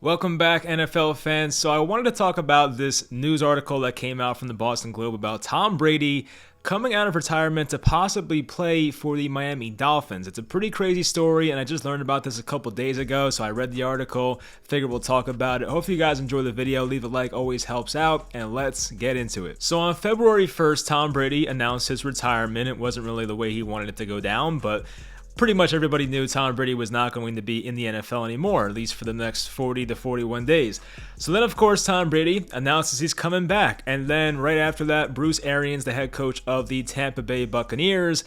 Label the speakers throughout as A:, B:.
A: Welcome back, NFL fans. So I wanted to talk about this news article that came out from the Boston Globe about Tom Brady coming out of retirement to possibly play for the Miami Dolphins. It's a pretty crazy story, and I just learned about this a couple days ago, so I read the article, figured we'll talk about it. Hopefully you guys enjoy the video. Leave a like, always helps out, and let's get into it. So on February 1st, Tom Brady announced his retirement. It wasn't really the way he wanted it to go down, but pretty much everybody knew Tom Brady was not going to be in the NFL anymore, at least for the next 40 to 41 days. So then, of course, Tom Brady announces he's coming back. And then right after that, Bruce Arians, the head coach of the Tampa Bay Buccaneers,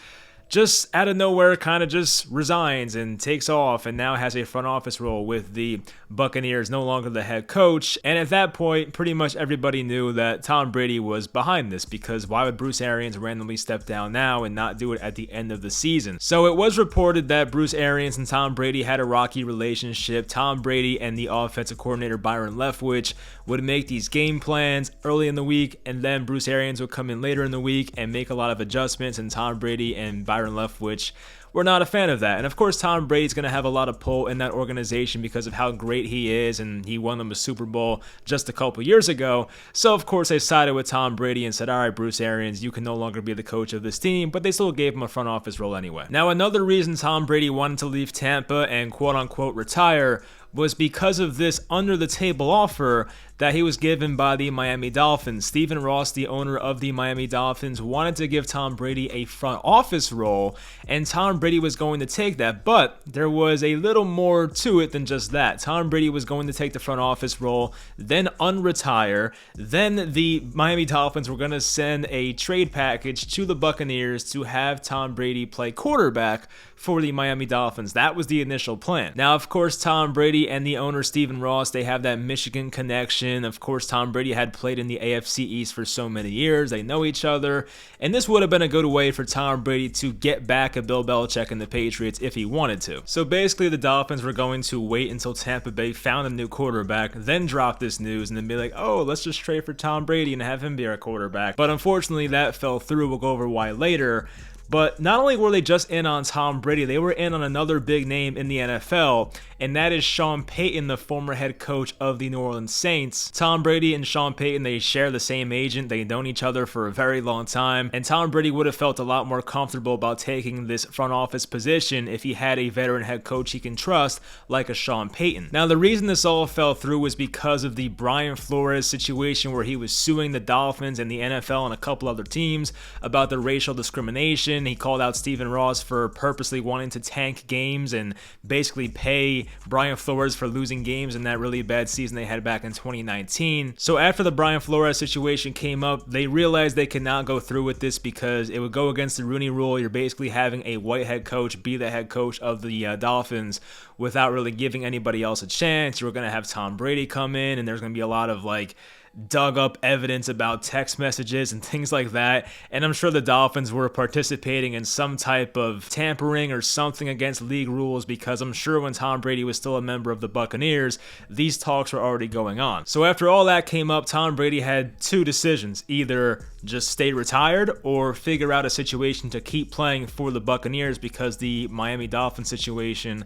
A: just out of nowhere kind of just resigns and takes off and now has a front office role with the Buccaneers, no longer the head coach. And at that point, pretty much everybody knew that Tom Brady was behind this, because why would Bruce Arians randomly step down now and not do it at the end of the season? So it was reported that Bruce Arians and Tom Brady had a rocky relationship. Tom Brady and the offensive coordinator Byron Leftwich would make these game plans early in the week, and then Bruce Arians would come in later in the week and make a lot of adjustments, and Tom Brady and Byron Leftwich were not a fan of that. And of course, Tom Brady's going to have a lot of pull in that organization because of how great he is, and he won them a Super Bowl just a couple years ago. So of course, they sided with Tom Brady and said, all right, Bruce Arians, you can no longer be the coach of this team, but they still gave him a front office role anyway. Now, another reason Tom Brady wanted to leave Tampa and quote-unquote retire was because of this under-the-table offer that he was given by the Miami Dolphins. Stephen Ross, the owner of the Miami Dolphins, wanted to give Tom Brady a front office role, and Tom Brady was going to take that, but there was a little more to it than just that. Tom Brady was going to take the front office role, then unretire, then the Miami Dolphins were going to send a trade package to the Buccaneers to have Tom Brady play quarterback for the Miami Dolphins. That was the initial plan. Now, of course, Tom Brady and the owner Stephen Ross, they have that Michigan connection. Of course, Tom Brady had played in the AFC East for so many years. They know each other, and this would have been a good way for Tom Brady to get back at Bill Belichick and the Patriots if he wanted to. So basically, the Dolphins were going to wait until Tampa Bay found a new quarterback, then drop this news, and then be like, oh, let's just trade for Tom Brady and have him be our quarterback. But unfortunately, that fell through. We'll go over why later. But not only were they just in on Tom Brady, they were in on another big name in the NFL, and that is Sean Payton, the former head coach of the New Orleans Saints. Tom Brady and Sean Payton, they share the same agent. They've known each other for a very long time, and Tom Brady would have felt a lot more comfortable about taking this front office position if he had a veteran head coach he can trust, like a Sean Payton. Now, the reason this all fell through was because of the Brian Flores situation, where he was suing the Dolphins and the NFL and a couple other teams about the racial discrimination. He called out Stephen Ross for purposely wanting to tank games and basically pay Brian Flores for losing games in that really bad season they had back in 2019. So after the Brian Flores situation came up, they realized they could not go through with this because it would go against the Rooney Rule. You're basically having a white head coach be the head coach of the Dolphins without really giving anybody else a chance. You were going to have Tom Brady come in, and there's going to be a lot of dug up evidence about text messages and things like that, and I'm sure the Dolphins were participating in some type of tampering or something against league rules, because I'm sure when Tom Brady was still a member of the Buccaneers, these talks were already going on. So after all that came up, Tom Brady had two decisions: either just stay retired or figure out a situation to keep playing for the Buccaneers, because the Miami Dolphins situation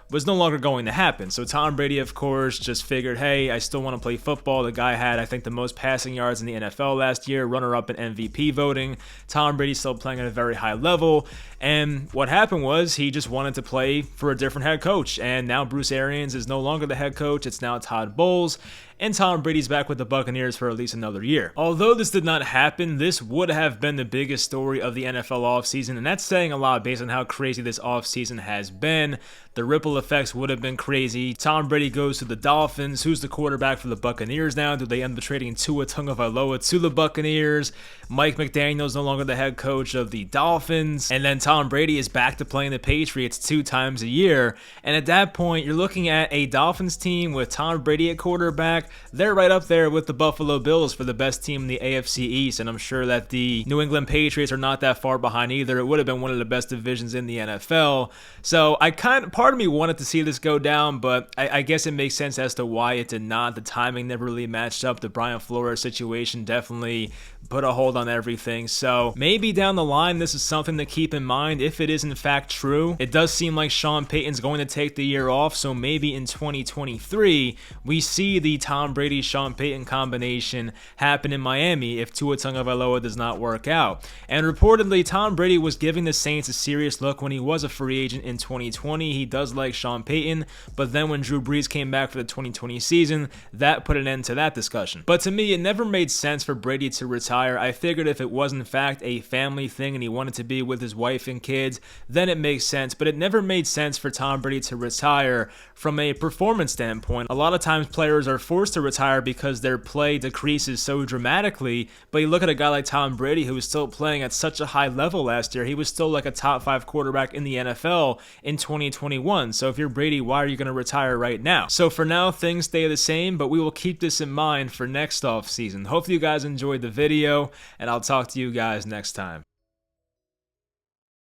A: was no longer going to happen. So Tom Brady, of course, just figured, hey, I still want to play football. The guy had, I think, the most passing yards in the NFL last year, runner-up in MVP voting. Tom Brady's still playing at a very high level. And what happened was he just wanted to play for a different head coach. And now Bruce Arians is no longer the head coach. It's now Todd Bowles. And Tom Brady's back with the Buccaneers for at least another year. Although this did not happen, this would have been the biggest story of the NFL offseason, and that's saying a lot based on how crazy this offseason has been. The ripple effects would have been crazy. Tom Brady goes to the Dolphins. Who's the quarterback for the Buccaneers now? Do they end up trading Tua Tagovailoa to the Buccaneers? Mike McDaniel's no longer the head coach of the Dolphins. And then Tom Brady is back to playing the Patriots 2 times a year. And at that point, you're looking at a Dolphins team with Tom Brady at quarterback. They're right up there with the Buffalo Bills for the best team in the AFC East. And I'm sure that the New England Patriots are not that far behind either. It would have been one of the best divisions in the NFL. So part of me wanted wanted to see this go down, but I guess it makes sense as to why it did not. The timing never really matched up. The Brian Flores situation definitely put a hold on everything. So maybe down the line, this is something to keep in mind if it is in fact true. It does seem like Sean Payton's going to take the year off, so maybe in 2023, we see the Tom Brady-Sean Payton combination happen in Miami if Tua Tagovailoa does not work out. And reportedly, Tom Brady was giving the Saints a serious look when he was a free agent in 2020. He does like Sean Payton, but then when Drew Brees came back for the 2020 season, that put an end to that discussion. But to me, it never made sense for Brady to retire. I figured if it was in fact a family thing and he wanted to be with his wife and kids, then it makes sense. But it never made sense for Tom Brady to retire from a performance standpoint. A lot of times players are forced to retire because their play decreases so dramatically, but you look at a guy like Tom Brady who was still playing at such a high level last year. He was still like a top 5 quarterback in the NFL in 2021. So if you're Brady, why are you going to retire right now? So for now, things stay the same, but we will keep this in mind for next offseason. Hopefully you guys enjoyed the video, and I'll talk to you guys next time.